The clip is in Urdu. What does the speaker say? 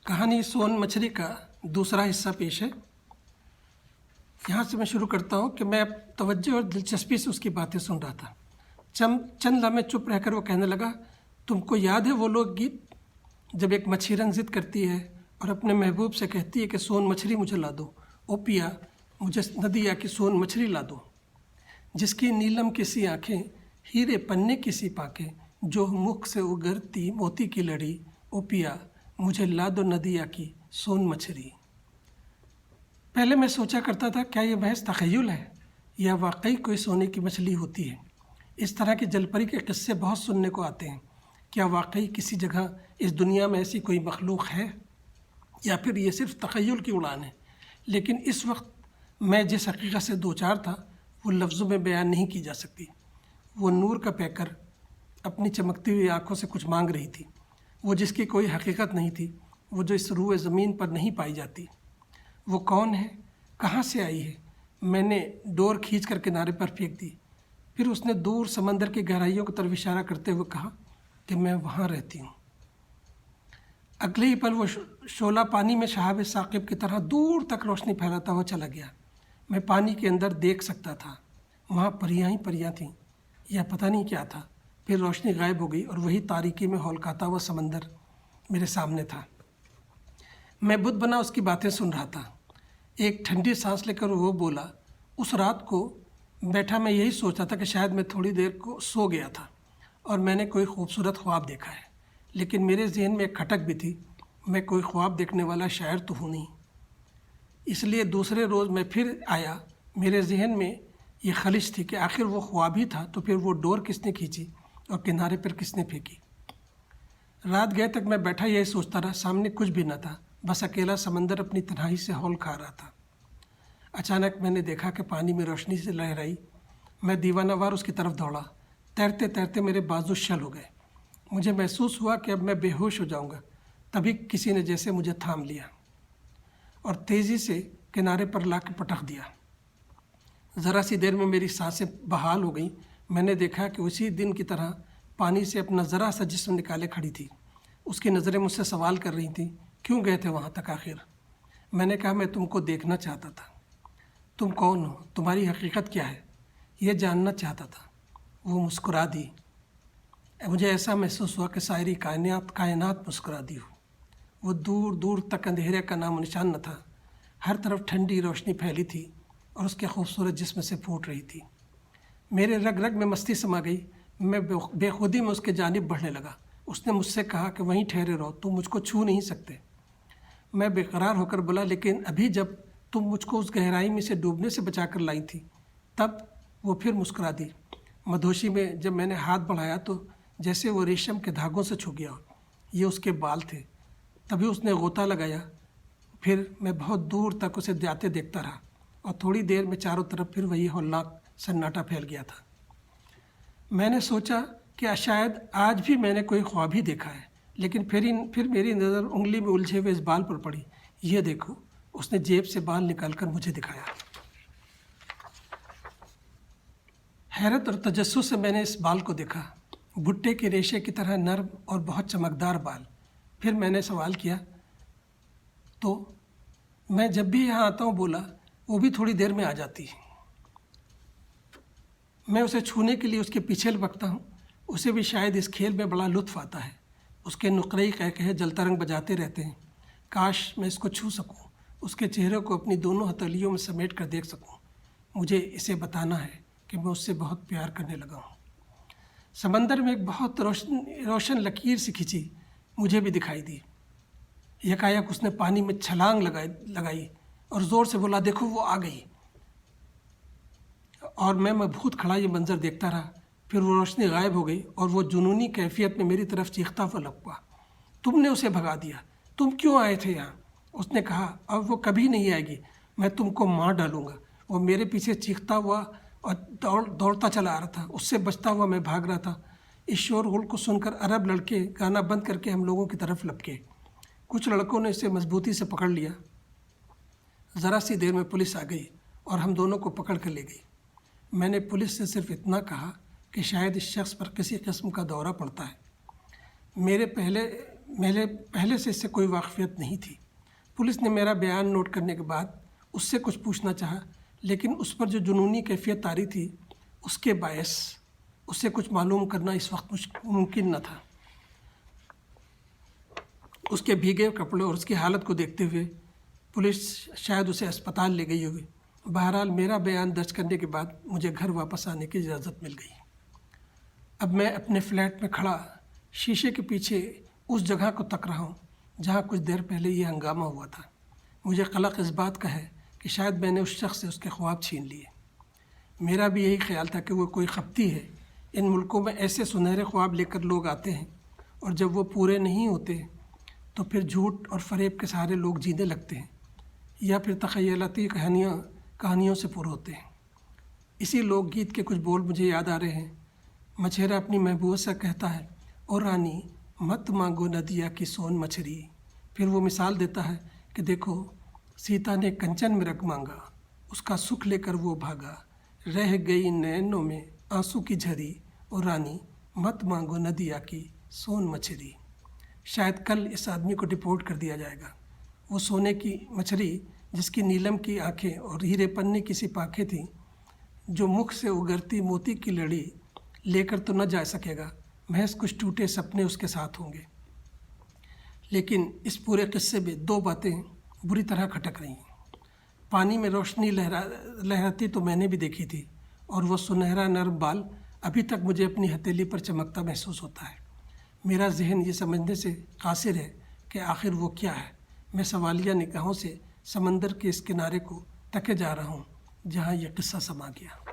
کہانی سون مچھلی کا دوسرا حصہ پیش ہے۔ یہاں سے میں شروع کرتا ہوں کہ میں اب توجہ اور دلچسپی سے اس کی باتیں سن رہا تھا۔ چند لمحے چپ رہ کر وہ کہنے لگا، تم کو یاد ہے وہ لوگ گیت جب ایک مچھی رنگ ضد کرتی ہے اور اپنے محبوب سے کہتی ہے کہ سون مچھلی مجھے لا دو، او پیا مجھے ندیا کی سون مچھلی لا دو، جس کی نیلم کسی آنکھیں، ہیرے پنے کسی پاکیں، جو مکھ سے اگرتی موتی کی لڑی، او پیا مجھے لا دو ندیا کی سون مچھلی۔ پہلے میں سوچا کرتا تھا کیا یہ محض تخیل ہے یا واقعی کوئی سونے کی مچھلی ہوتی ہے۔ اس طرح کے جل پری کے قصے بہت سننے کو آتے ہیں۔ کیا واقعی کسی جگہ اس دنیا میں ایسی کوئی مخلوق ہے یا پھر یہ صرف تخیل کی اڑان ہے؟ لیکن اس وقت میں جس حقیقت سے دوچار تھا وہ لفظوں میں بیان نہیں کی جا سکتی۔ وہ نور کا پیکر اپنی چمکتی ہوئی آنکھوں سے کچھ مانگ رہی تھی، وہ جس کی کوئی حقیقت نہیں تھی، وہ جو اس روئے زمین پر نہیں پائی جاتی۔ وہ کون ہے؟ کہاں سے آئی ہے؟ میں نے ڈور کھینچ کر کنارے پر پھینک دی۔ پھر اس نے دور سمندر کی گہرائیوں کی طرف اشارہ کرتے ہوئے کہا کہ میں وہاں رہتی ہوں۔ اگلے ہی پل وہ شعلہ پانی میں شہاب ثاقب کی طرح دور تک روشنی پھیلاتا ہوا چلا گیا۔ میں پانی کے اندر دیکھ سکتا تھا، وہاں پریاں ہی پریاں تھیں یا پتہ نہیں کیا تھا۔ پھر روشنی غائب ہو گئی اور وہی تاریکی میں ہولکاتا ہوا سمندر میرے سامنے تھا۔ میں بت بنا اس کی باتیں سن رہا تھا۔ ایک ٹھنڈی سانس لے کر وہ بولا، اس رات کو بیٹھا میں یہی سوچا تھا کہ شاید میں تھوڑی دیر کو سو گیا تھا اور میں نے کوئی خوبصورت خواب دیکھا ہے، لیکن میرے ذہن میں ایک کھٹک بھی تھی، میں کوئی خواب دیکھنے والا شاعر تو ہوں نہیں۔ اس لیے دوسرے روز میں پھر آیا، میرے ذہن میں یہ خلش تھی کہ آخر وہ خواب ہی تھا تو پھر وہ ڈور کس نے کھینچی اور کنارے پر کس نے پھینکی۔ رات گئے تک میں بیٹھا یہی سوچتا رہا، سامنے کچھ بھی نہ تھا، بس اکیلا سمندر اپنی تنہائی سے ہول کھا رہا تھا۔ اچانک میں نے دیکھا کہ پانی میں روشنی سے لہرائی، میں دیوانہ وار اس کی طرف دوڑا۔ تیرتے تیرتے میرے بازو شل ہو گئے، مجھے محسوس ہوا کہ اب میں بے ہوش ہو جاؤں گا۔ تبھی کسی نے جیسے مجھے تھام لیا اور تیزی سے کنارے پر لا کے پٹخ دیا۔ ذرا سی دیر میں میری سانسیں بحال ہو گئیں۔ میں نے دیکھا کہ اسی دن کی طرح پانی سے اپنا ذرا سا جسم نکالے کھڑی تھی۔ اس کی نظریں مجھ سے سوال کر رہی تھیں، کیوں گئے تھے وہاں تک آخر؟ میں نے کہا میں تم کو دیکھنا چاہتا تھا۔ تم کون ہو؟ تمہاری حقیقت کیا ہے؟ یہ جاننا چاہتا تھا۔ وہ مسکرا دی۔ مجھے ایسا محسوس ہوا کہ ساری کائنات مسکرا دی ہو۔ وہ دور دور تک اندھیرے کا نام و نشان نہ تھا، ہر طرف ٹھنڈی روشنی پھیلی تھی اور اس کے خوبصورت جسم سے پھوٹ رہی تھی۔ میرے رگ رگ میں مستی سما گئی، میں بے خودی میں اس کے جانب بڑھنے لگا۔ اس نے مجھ سے کہا کہ وہیں ٹھہرے رہو، تم مجھ کو چھو نہیں سکتے۔ میں بے قرار ہو کر بولا، لیکن ابھی جب تم مجھ کو اس گہرائی میں سے ڈوبنے سے بچا کر لائی تھی تب۔ وہ پھر مسکرا دی۔ مدہوشی میں جب میں نے ہاتھ بڑھایا تو جیسے وہ ریشم کے دھاگوں سے چھو گیا، یہ اس کے بال تھے۔ تبھی اس نے غوطہ لگایا۔ پھر میں بہت دور تک اسے جاتے دیکھتا رہا اور تھوڑی دیر میں چاروں طرف پھر وہی ہولناک سناٹا پھیل گیا تھا۔ میں نے سوچا کہ شاید آج بھی میں نے کوئی خواب ہی دیکھا ہے، لیکن پھر میری نظر انگلی میں الجھے ہوئے اس بال پر پڑی۔ یہ دیکھو، اس نے جیب سے بال نکال کر مجھے دکھایا۔ حیرت اور تجسس سے میں نے اس بال کو دیکھا، بھٹے کے ریشے کی طرح نرم اور بہت چمکدار بال۔ پھر میں نے سوال کیا، تو میں جب بھی یہاں آتا ہوں بولا، وہ بھی تھوڑی دیر میں آ جاتی ہے۔ میں اسے چھونے کے لیے اس کے پیچھے لپکتا ہوں، اسے بھی شاید اس کھیل میں بڑا لطف آتا ہے۔ اس کے نقرئی قہقہے جلتا رنگ بجاتے رہتے ہیں۔ کاش میں اس کو چھو سکوں، اس کے چہرے کو اپنی دونوں ہتھیلیوں میں سمیٹ کر دیکھ سکوں۔ مجھے اسے بتانا ہے کہ میں اس سے بہت پیار کرنے لگا ہوں۔ سمندر میں ایک بہت روشن لکیر سی کھینچی مجھے بھی دکھائی دی۔ یکایک اس نے پانی میں چھلانگ لگائی اور زور سے بولا، دیکھو وہ آ گئی۔ اور میں مبہوت کھڑا یہ منظر دیکھتا رہا۔ پھر وہ روشنی غائب ہو گئی اور وہ جنونی کیفیت میں میری طرف چیختا ہوا لپکا، تم نے اسے بھگا دیا، تم کیوں آئے تھے یہاں؟ اس نے کہا، اب وہ کبھی نہیں آئے گی، میں تم کو مار ڈالوں گا۔ وہ میرے پیچھے چیختا ہوا اور دوڑتا چلا آ رہا تھا، اس سے بچتا ہوا میں بھاگ رہا تھا۔ اس شور غل کو سن کر عرب لڑکے گانا بند کر کے ہم لوگوں کی طرف لپکے۔ کچھ لڑکوں نے اسے مضبوطی سے پکڑ لیا۔ ذرا سی دیر میں پولیس آ گئی اور ہم دونوں کو پکڑ کر لے گئی۔ میں نے پولیس سے صرف اتنا کہا کہ شاید اس شخص پر کسی قسم کا دورہ پڑتا ہے۔ میرے پہلے سے اس سے کوئی واقفیت نہیں تھی۔ پولیس نے میرا بیان نوٹ کرنے کے بعد اس سے کچھ پوچھنا چاہا، لیکن اس پر جو جنونی کیفیت طاری تھی اس کے باعث اس سے کچھ معلوم کرنا اس وقت ممکن نہ تھا۔ اس کے بھیگے کپڑوں اور اس کی حالت کو دیکھتے ہوئے پولیس شاید اسے اسپتال لے گئی ہوگی۔ بہرحال میرا بیان درج کرنے کے بعد مجھے گھر واپس آنے کی اجازت مل گئی۔ اب میں اپنے فلیٹ میں کھڑا شیشے کے پیچھے اس جگہ کو تک رہا ہوں جہاں کچھ دیر پہلے یہ ہنگامہ ہوا تھا۔ مجھے قلق اس بات کا ہے کہ شاید میں نے اس شخص سے اس کے خواب چھین لیے۔ میرا بھی یہی خیال تھا کہ وہ کوئی خپتی ہے۔ ان ملکوں میں ایسے سنہرے خواب لے کر لوگ آتے ہیں اور جب وہ پورے نہیں ہوتے تو پھر جھوٹ اور فریب کے سہارے لوگ جینے لگتے ہیں یا پھر تخیلاتی کہانیوں سے پر ہوتے ہیں۔ اسی لوک گیت کے کچھ بول مجھے یاد آ رہے ہیں۔ مچھیرا اپنی محبوبہ سے کہتا ہے، اور رانی مت مانگو ندیا کی سون مچھری۔ پھر وہ مثال دیتا ہے کہ دیکھو سیتا نے کنچن میں رکھ مانگا، اس کا سکھ لے کر وہ بھاگا، رہ گئی نینوں میں آنسو کی جھری، اور رانی مت مانگو ندیا کی سون مچھری۔ شاید کل اس آدمی کو ڈپورٹ کر دیا جائے گا۔ وہ سونے کی مچھری جس کی نیلم کی آنکھیں اور ہیرے پنے کی سی پانکھیں تھیں، جو مکھ سے اگرتی موتی کی لڑی لے کر تو نہ جا سکے گا، محض کچھ ٹوٹے سپنے اس کے ساتھ ہوں گے۔ لیکن اس پورے قصے میں دو باتیں بری طرح کھٹک رہی ہیں۔ پانی میں روشنی لہراتی تو میں نے بھی دیکھی تھی، اور وہ سنہرا نرم بال ابھی تک مجھے اپنی ہتھیلی پر چمکتا محسوس ہوتا ہے۔ میرا ذہن یہ سمجھنے سے قاصر ہے کہ آخر وہ کیا ہے۔ میں سوالیہ نگاہوں سے سمندر کے اس کنارے کو تکے جا رہا ہوں جہاں یہ قصہ سما گیا۔